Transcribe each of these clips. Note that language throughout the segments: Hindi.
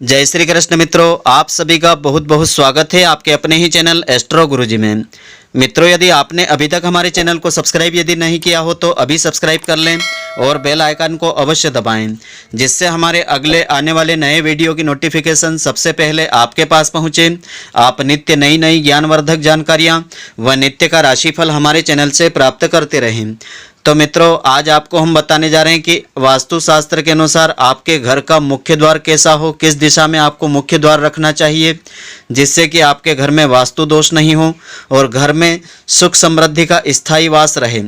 जय श्री कृष्ण मित्रों, आप सभी का बहुत बहुत स्वागत है आपके अपने ही चैनल एस्ट्रो गुरुजी में। मित्रों, यदि आपने अभी तक हमारे चैनल को सब्सक्राइब यदि नहीं किया हो तो अभी सब्सक्राइब कर लें और बेल आइकन को अवश्य दबाएं, जिससे हमारे अगले आने वाले नए वीडियो की नोटिफिकेशन सबसे पहले आपके पास पहुंचे। आप नित्य नई नई ज्ञानवर्धक जानकारियां व नित्य का राशिफल हमारे चैनल से प्राप्त करते रहें। तो मित्रों, आज आपको हम बताने जा रहे हैं कि वास्तुशास्त्र के अनुसार आपके घर का मुख्य द्वार कैसा हो, किस दिशा में आपको मुख्य द्वार रखना चाहिए, जिससे कि आपके घर में वास्तु दोष नहीं हो और घर में सुख समृद्धि का स्थायी वास रहे।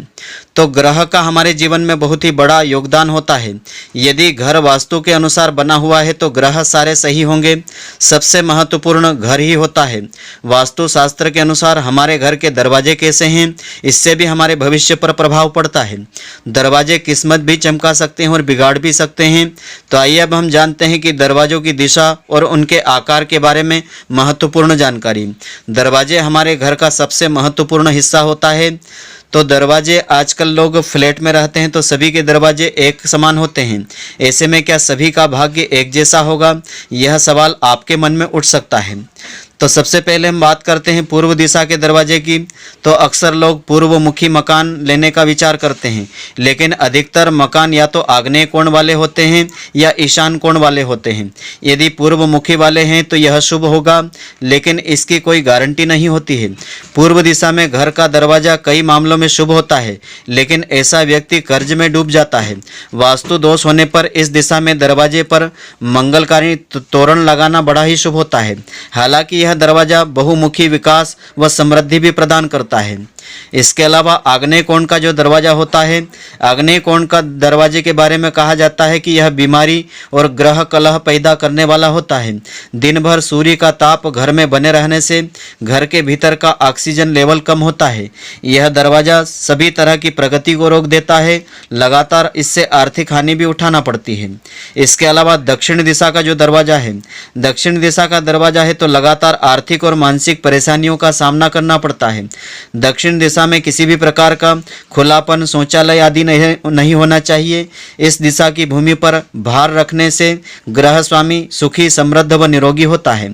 तो ग्रह का हमारे जीवन में बहुत ही बड़ा योगदान होता है। यदि घर वास्तु के अनुसार बना हुआ है तो ग्रह सारे सही होंगे। सबसे महत्वपूर्ण घर ही होता है। वास्तुशास्त्र के अनुसार हमारे घर के दरवाजे कैसे हैं, इससे भी हमारे भविष्य पर प्रभाव पड़ता है। दरवाजे किस्मत भी चमका सकते हैं और बिगाड़ भी सकते हैं। तो आइए अब हम जानते हैं कि दरवाजों की दिशा और उनके आकार के बारे में महत्वपूर्ण जानकारी। दरवाजे हमारे घर का सबसे महत्वपूर्ण हिस्सा होता है। तो दरवाजे, आजकल लोग फ्लैट में रहते हैं तो सभी के दरवाजे एक समान होते हैं। ऐसे में क्या सभी का भाग्य एक जैसा होगा, यह सवाल आपके मन में उठ सकता है। तो सबसे पहले हम बात करते हैं पूर्व दिशा के दरवाजे की। तो अक्सर लोग पूर्वमुखी मकान लेने का विचार करते हैं, लेकिन अधिकतर मकान या तो आग्नेय कोण वाले होते हैं या ईशान कोण वाले होते हैं। यदि पूर्वमुखी वाले हैं तो यह शुभ होगा, लेकिन इसकी कोई गारंटी नहीं होती है। पूर्व दिशा में घर का दरवाजा कई मामलों में शुभ होता है, लेकिन ऐसा व्यक्ति कर्ज में डूब जाता है। वास्तु दोष होने पर इस दिशा में दरवाजे पर मंगलकारी तोरण लगाना बड़ा ही शुभ होता है। हालांकि यह दरवाजा बहुमुखी विकास व समृद्धि भी प्रदान करता है। इसके अलावा आग्नेय कोण का जो दरवाजा होता है, आग्नेय कोण का दरवाजे के बारे में कहा जाता है कि यह बीमारी और ग्रह कलह पैदा करने वाला होता है। दिन भर सूर्य का ताप घर में बने रहने से घर के भीतर का ऑक्सीजन लेवल कम होता है। यह दरवाजा सभी तरह की प्रगति को रोक देता है। लगातार इससे आर्थिक हानि भी उठाना पड़ती है। इसके अलावा दक्षिण दिशा का जो दरवाजा है, दक्षिण दिशा का दरवाजा है तो लगातार आर्थिक और मानसिक परेशानियों का सामना करना पड़ता है। दक्षिण दिशा में किसी भी प्रकार का खुलापन, शौचालय आदि नहीं होना चाहिए। इस दिशा की भूमि पर भार रखने से ग्रह स्वामी सुखी, समृद्ध व निरोगी होता है।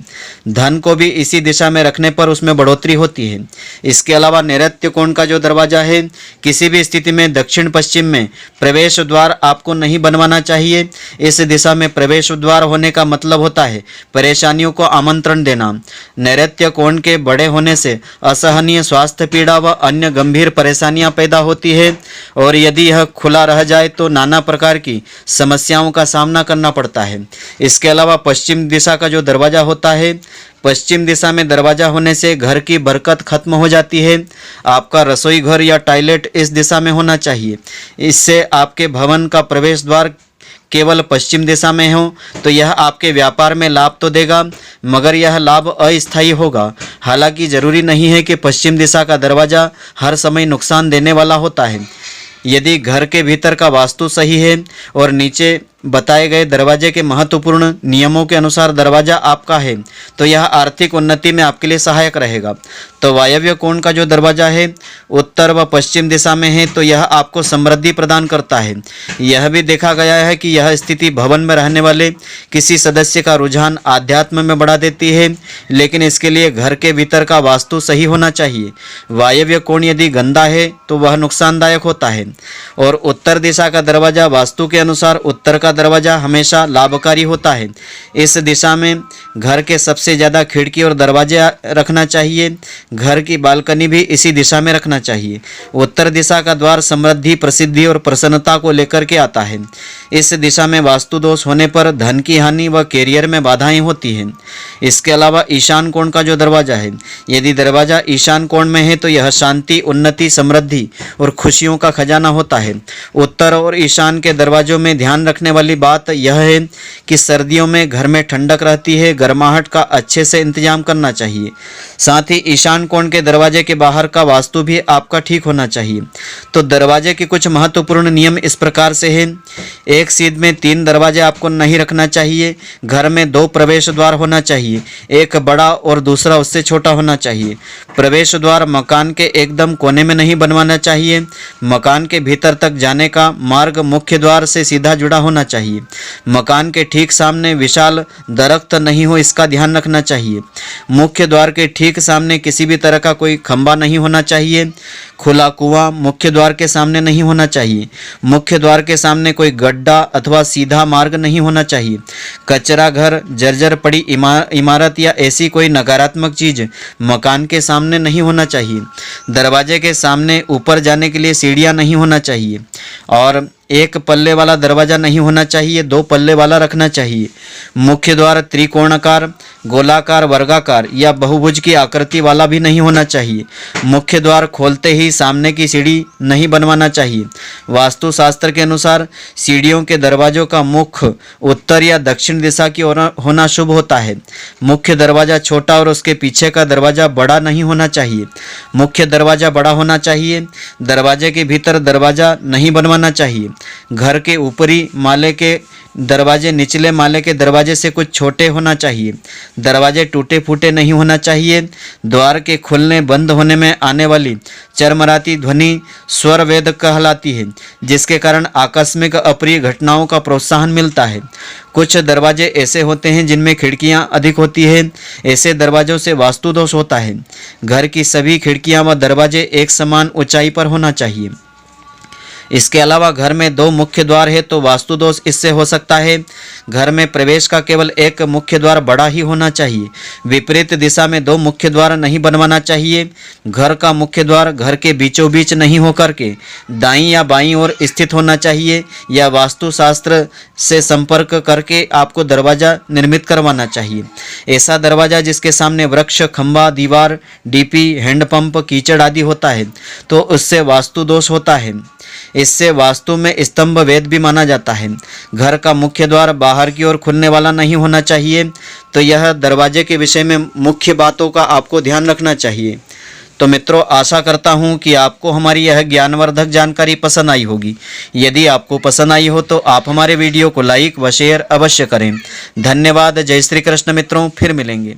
धन को भी इसी दिशा में रखने पर उसमें बढ़ोतरी होती है। इसके अलावा नैऋत्य कोण का जो दरवाजा है, किसी भी स्थिति में दक्षिण पश्चिम में प्रवेश द्वार आपको नहीं बनवाना चाहिए। इस दिशा में प्रवेश द्वार होने का मतलब होता है परेशानियों को आमंत्रण देना। नैऋत्य कोण के बड़े होने से असहनीय स्वास्थ्य पीड़ा व अन्य गंभीर परेशानियां पैदा होती है, और यदि यह खुला रह जाए तो नाना प्रकार की समस्याओं का सामना करना पड़ता है। इसके अलावा पश्चिम दिशा का जो दरवाजा होता है, पश्चिम दिशा में दरवाजा होने से घर की बरकत खत्म हो जाती है। आपका रसोई घर या टॉयलेट इस दिशा में होना चाहिए। इससे आपके भवन का प्रवेश द्वार केवल पश्चिम दिशा में हो तो यह आपके व्यापार में लाभ तो देगा, मगर यह लाभ अस्थायी होगा। हालांकि जरूरी नहीं है कि पश्चिम दिशा का दरवाजा हर समय नुकसान देने वाला होता है। यदि घर के भीतर का वास्तु सही है और नीचे बताए गए दरवाजे के महत्वपूर्ण नियमों के अनुसार दरवाजा आपका है तो यह आर्थिक उन्नति में आपके लिए सहायक रहेगा। तो वायव्य कोण का जो दरवाजा है, उत्तर व पश्चिम दिशा में है तो यह आपको समृद्धि प्रदान करता है। यह भी देखा गया है कि यह स्थिति भवन में रहने वाले किसी सदस्य का रुझान आध्यात्म में बढ़ा देती है, लेकिन इसके लिए घर के भीतर का वास्तु सही होना चाहिए। वायव्य कोण यदि गंदा है तो वह नुकसानदायक होता है। और उत्तर दिशा का दरवाजा वास्तु के अनुसार उत्तर का दरवाजा हमेशा लाभकारी होता है। इस दिशा में घर के सबसे ज़्यादा खिड़की और दरवाजे रखना चाहिए। घर की बालकनी भी इसी दिशा में रखना चाहिए। उत्तर दिशा का द्वार समृद्धि, प्रसिद्धि और प्रसन्नता को लेकर के आता है। इस दिशा में वास्तु दोष होने पर धन की हानि व कैरियर में बाधाएं होती हैं। इसके अलावा ईशान कोण का जो दरवाजा है, यदि दरवाजा ईशान कोण में है तो यह शांति, उन्नति, समृद्धि और खुशियों का खजाना होता है। उत्तर और ईशान के दरवाजों में ध्यान रखने वाली बात यह है कि सर्दियों में घर में ठंडक रहती है, गर्माहट का अच्छे से इंतजाम करना चाहिए। साथ ही ईशान कोण के दरवाजे के बाहर का वास्तु भी आपका ठीक होना चाहिए। तो दरवाजे के कुछ महत्वपूर्ण नियम इस प्रकार से हैं। एक सीध में 3 दरवाजे आपको नहीं रखना चाहिए। घर में 2 प्रवेश द्वार होना चाहिए, एक बड़ा और दूसरा उससे छोटा होना चाहिए। प्रवेश द्वार मकान के एकदम कोने में नहीं बनवाना चाहिए। मकान के भीतर तक जाने का मार्ग मुख्य द्वार से सीधा जुड़ा होना चाहिए। मकान के ठीक सामने विशाल दरख्त नहीं हो, इसका ध्यान रखना चाहिए। मुख्य द्वार के ठीक सामने किसी भी तरह का कोई खंभा नहीं होना चाहिए। खुला कुआं मुख्य द्वार के सामने नहीं होना चाहिए। मुख्य द्वार के सामने कोई गड्ढा अथवा सीधा मार्ग नहीं होना चाहिए। कचरा घर, जर्जर पड़ी इमारत या ऐसी कोई नकारात्मक चीज मकान के सामने नहीं होना चाहिए। दरवाजे के सामने ऊपर जाने के लिए सीढ़ियां नहीं होना चाहिए और एक पल्ले वाला दरवाजा नहीं होना चाहिए, 2 पल्ले वाला रखना चाहिए। मुख्य द्वार त्रिकोणाकार, गोलाकार, वर्गाकार या बहुभुज की आकृति वाला भी नहीं होना चाहिए। मुख्य द्वार खोलते ही सामने की सीढ़ी नहीं बनवाना चाहिए। वास्तुशास्त्र के अनुसार सीढ़ियों के दरवाजों का मुख उत्तर या दक्षिण दिशा की ओर होना शुभ होता है। मुख्य दरवाजा छोटा और उसके पीछे का दरवाजा बड़ा नहीं होना चाहिए। मुख्य दरवाजा बड़ा होना चाहिए। दरवाजे के भीतर दरवाजा नहीं बनवाना चाहिए। घर के ऊपरी माले के दरवाजे निचले माले के दरवाजे से कुछ छोटे होना चाहिए। दरवाजे टूटे फूटे नहीं होना चाहिए। द्वार के खुलने बंद होने में आने वाली चरमराती ध्वनि स्वर वेद कहलाती है, जिसके कारण आकस्मिक अप्रिय घटनाओं का प्रोत्साहन मिलता है। कुछ दरवाजे ऐसे होते हैं जिनमें खिड़कियां अधिक होती है। ऐसे दरवाजों से वास्तु दोष होता है। घर की सभी खिड़कियां व दरवाजे एक समान ऊंचाई पर होना चाहिए। इसके अलावा घर में 2 मुख्य द्वार है तो वास्तु दोष इससे हो सकता है। घर में प्रवेश का केवल एक मुख्य द्वार बड़ा ही होना चाहिए। विपरीत दिशा में 2 मुख्य द्वार नहीं बनवाना चाहिए। घर का मुख्य द्वार घर के बीचों बीच नहीं होकर के दाईं या बाईं ओर स्थित होना चाहिए या वास्तुशास्त्र से संपर्क करके आपको दरवाजा निर्मित करवाना चाहिए। ऐसा दरवाजा जिसके सामने वृक्ष, खंभा, दीवार, डीपी, हैंडपंप, कीचड़ आदि होता है तो उससे वास्तु दोष होता है। इससे वास्तु में स्तंभ वेद भी माना जाता है। घर का मुख्य द्वार बाहर की ओर खुलने वाला नहीं होना चाहिए। तो यह दरवाजे के विषय में मुख्य बातों का आपको ध्यान रखना चाहिए। तो मित्रों, आशा करता हूं कि आपको हमारी यह ज्ञानवर्धक जानकारी पसंद आई होगी। यदि आपको पसंद आई हो तो आप हमारे वीडियो को लाइक व शेयर अवश्य करें। धन्यवाद। जय श्री कृष्ण मित्रों, फिर मिलेंगे।